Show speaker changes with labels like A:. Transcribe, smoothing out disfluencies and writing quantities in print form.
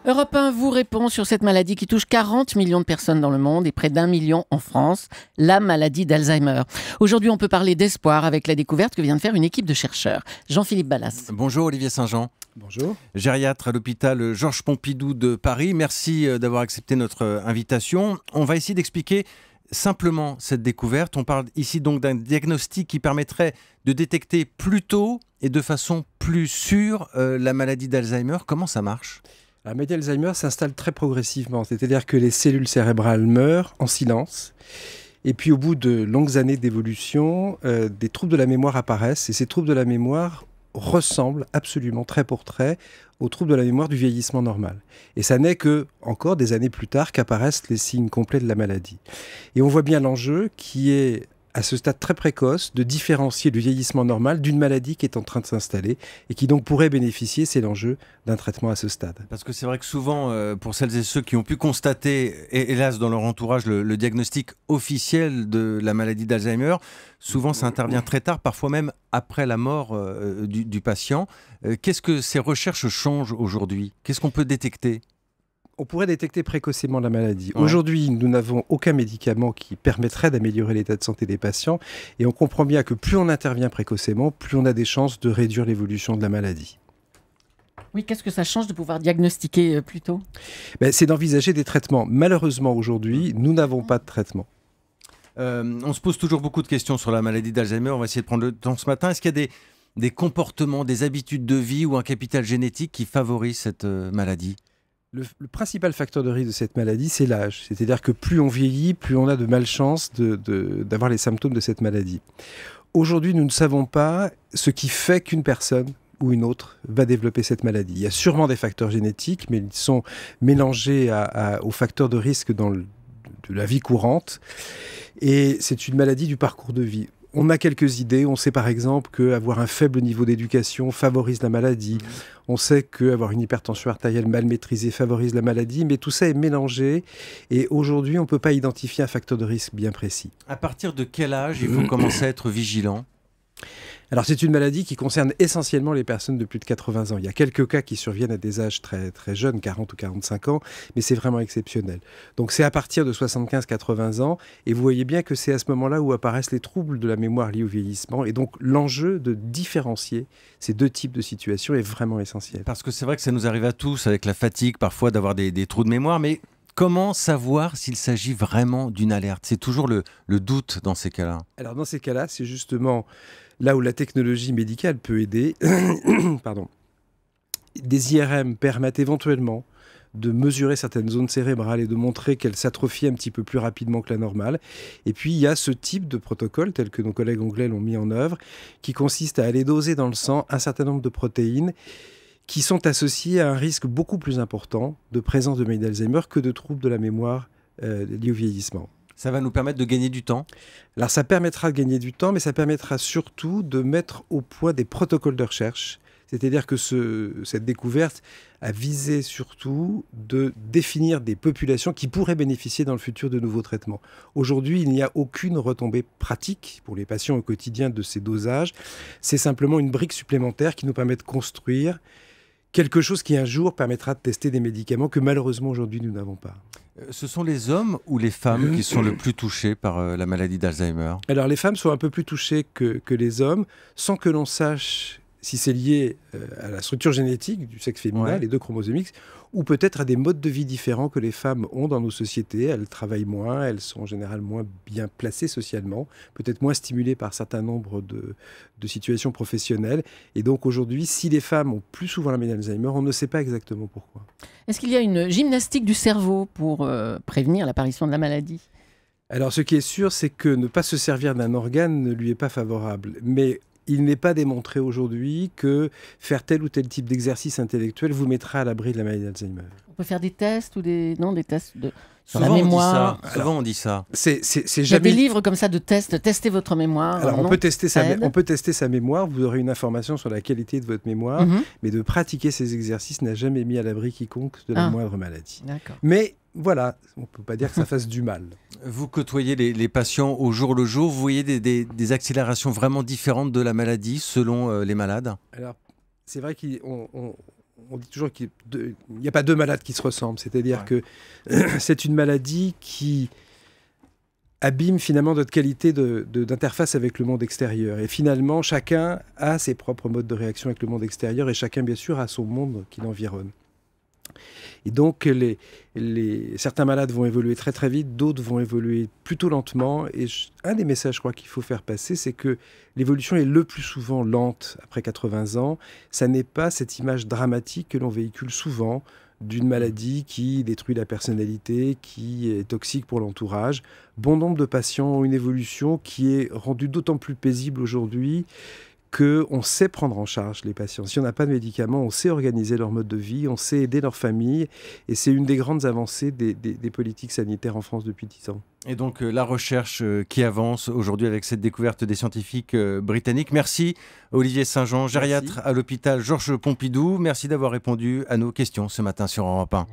A: Europe 1 vous répond sur cette maladie qui touche 40 millions de personnes dans le monde et près d'1 million en France, la maladie d'Alzheimer. Aujourd'hui, on peut parler d'espoir avec la découverte que vient de faire une équipe de chercheurs. Jean-Philippe Ballas.
B: Bonjour Olivier Saint-Jean.
C: Bonjour.
B: Gériatre à l'hôpital Georges Pompidou de Paris. Merci d'avoir accepté notre invitation. On va essayer d'expliquer simplement cette découverte. On parle ici donc d'un diagnostic qui permettrait de détecter plus tôt et de façon plus sûre la maladie d'Alzheimer. Comment ça marche ?
C: La maladie d'Alzheimer s'installe très progressivement, c'est-à-dire que les cellules cérébrales meurent en silence. Et puis au bout de longues années d'évolution, des troubles de la mémoire apparaissent. Et ces troubles de la mémoire ressemblent absolument trait pour trait aux troubles de la mémoire du vieillissement normal. Et ça n'est que encore des années plus tard qu'apparaissent les signes complets de la maladie. Et on voit bien l'enjeu qui est, à ce stade très précoce, de différencier le vieillissement normal d'une maladie qui est en train de s'installer et qui donc pourrait bénéficier, c'est l'enjeu, d'un traitement à ce stade.
B: Parce que c'est vrai que souvent, pour celles et ceux qui ont pu constater, hélas dans leur entourage, le diagnostic officiel de la maladie d'Alzheimer, souvent ça intervient très tard, parfois même après la mort du patient. Qu'est-ce que ces recherches changent aujourd'hui ? Qu'est-ce qu'on peut détecter ?
C: On pourrait détecter précocement la maladie.
B: Ouais.
C: Aujourd'hui, nous n'avons aucun médicament qui permettrait d'améliorer l'état de santé des patients et on comprend bien que plus on intervient précocement, plus on a des chances de réduire l'évolution de la maladie.
A: Oui, qu'est-ce que ça change de pouvoir diagnostiquer plus tôt ?
C: C'est d'envisager des traitements. Malheureusement, aujourd'hui, nous n'avons pas de traitement.
B: On se pose toujours beaucoup de questions sur la maladie d'Alzheimer. On va essayer de prendre le temps ce matin. Est-ce qu'il y a des comportements, des habitudes de vie ou un capital génétique qui favorisent cette maladie ?
C: Le principal facteur de risque de cette maladie, c'est l'âge. C'est-à-dire que plus on vieillit, plus on a de malchance d'avoir les symptômes de cette maladie. Aujourd'hui, nous ne savons pas ce qui fait qu'une personne ou une autre va développer cette maladie. Il y a sûrement des facteurs génétiques, mais ils sont mélangés aux facteurs de risque de la vie courante. Et c'est une maladie du parcours de vie. On a quelques idées. On sait par exemple qu'avoir un faible niveau d'éducation favorise la maladie. On sait qu'avoir une hypertension artérielle mal maîtrisée favorise la maladie. Mais tout ça est mélangé. Et aujourd'hui, on ne peut pas identifier un facteur de risque bien précis.
B: À partir de quel âge il faut commencer à être vigilant ?
C: Alors c'est une maladie qui concerne essentiellement les personnes de plus de 80 ans. Il y a quelques cas qui surviennent à des âges très, très jeunes, 40 ou 45 ans, mais c'est vraiment exceptionnel. Donc c'est à partir de 75-80 ans, et vous voyez bien que c'est à ce moment-là où apparaissent les troubles de la mémoire liés au vieillissement, et donc l'enjeu de différencier ces deux types de situations est vraiment essentiel.
B: Parce que c'est vrai que ça nous arrive à tous, avec la fatigue parfois, d'avoir des trous de mémoire, mais comment savoir s'il s'agit vraiment d'une alerte ? C'est toujours le doute dans ces cas-là.
C: Alors dans ces cas-là, c'est justement là où la technologie médicale peut aider. Pardon. Des IRM permettent éventuellement de mesurer certaines zones cérébrales et de montrer qu'elles s'atrophient un petit peu plus rapidement que la normale. Et puis il y a ce type de protocole, tel que nos collègues anglais l'ont mis en œuvre, qui consiste à aller doser dans le sang un certain nombre de protéines qui sont associées à un risque beaucoup plus important de présence de maladie d'Alzheimer que de troubles de la mémoire liés au vieillissement.
B: Ça va nous permettre de gagner du temps ?
C: Alors ça permettra de gagner du temps, mais ça permettra surtout de mettre au point des protocoles de recherche. C'est-à-dire que cette découverte a visé surtout de définir des populations qui pourraient bénéficier dans le futur de nouveaux traitements. Aujourd'hui, il n'y a aucune retombée pratique pour les patients au quotidien de ces dosages. C'est simplement une brique supplémentaire qui nous permet de construire quelque chose qui un jour permettra de tester des médicaments que malheureusement aujourd'hui nous n'avons pas.
B: Ce sont les hommes ou les femmes qui sont le plus touchés par la maladie d'Alzheimer ?
C: Alors les femmes sont un peu plus touchées que les hommes, sans que l'on sache si c'est lié à la structure génétique du sexe féminin,
B: Ouais.
C: les deux chromosomes X, ou peut-être à des modes de vie différents que les femmes ont dans nos sociétés. Elles travaillent moins, elles sont en général moins bien placées socialement, peut-être moins stimulées par un certain nombre de situations professionnelles. Et donc aujourd'hui, si les femmes ont plus souvent la maladie d'Alzheimer, on ne sait pas exactement pourquoi.
A: Est-ce qu'il y a une gymnastique du cerveau pour prévenir l'apparition de la maladie ?
C: Alors ce qui est sûr, c'est que ne pas se servir d'un organe ne lui est pas favorable. Mais il n'est pas démontré aujourd'hui que faire tel ou tel type d'exercice intellectuel vous mettra à l'abri de la maladie d'Alzheimer.
A: On peut faire des tests ou des tests sur la
B: Souvent,
A: mémoire.
B: Souvent on dit ça.
C: C'est
A: Il y a
C: jamais...
A: des livres comme ça de tests, testez votre mémoire.
C: Alors,
A: non
C: on peut tester
A: Ça aide.
C: sa mémoire, vous aurez une information sur la qualité de votre mémoire, mais de pratiquer ces exercices n'a jamais mis à l'abri quiconque de la moindre maladie.
A: D'accord.
C: Mais voilà, on ne peut pas dire que ça fasse du mal.
B: Vous côtoyez les patients au jour le jour, vous voyez des accélérations vraiment différentes de la maladie selon les malades ?
C: Alors, c'est vrai qu'on on dit toujours qu'il n'y a pas deux malades qui se ressemblent. C'est-à-dire que c'est une maladie qui abîme finalement notre qualité d'interface avec le monde extérieur. Et finalement, chacun a ses propres modes de réaction avec le monde extérieur et chacun, bien sûr, a son monde qui l'environne. Et donc, certains malades vont évoluer très très vite, d'autres vont évoluer plutôt lentement. Et un des messages, je crois, qu'il faut faire passer, c'est que l'évolution est le plus souvent lente après 80 ans. Ça n'est pas cette image dramatique que l'on véhicule souvent d'une maladie qui détruit la personnalité, qui est toxique pour l'entourage. Bon nombre de patients ont une évolution qui est rendue d'autant plus paisible aujourd'hui qu'on sait prendre en charge les patients. Si on n'a pas de médicaments, on sait organiser leur mode de vie, on sait aider leur famille. Et c'est une des grandes avancées des politiques sanitaires en France depuis 10 ans.
B: Et donc la recherche qui avance aujourd'hui avec cette découverte des scientifiques britanniques. Merci Olivier Saint-Jean, gériatre à l'hôpital Georges Pompidou. Merci d'avoir répondu à nos questions ce matin sur Europe 1.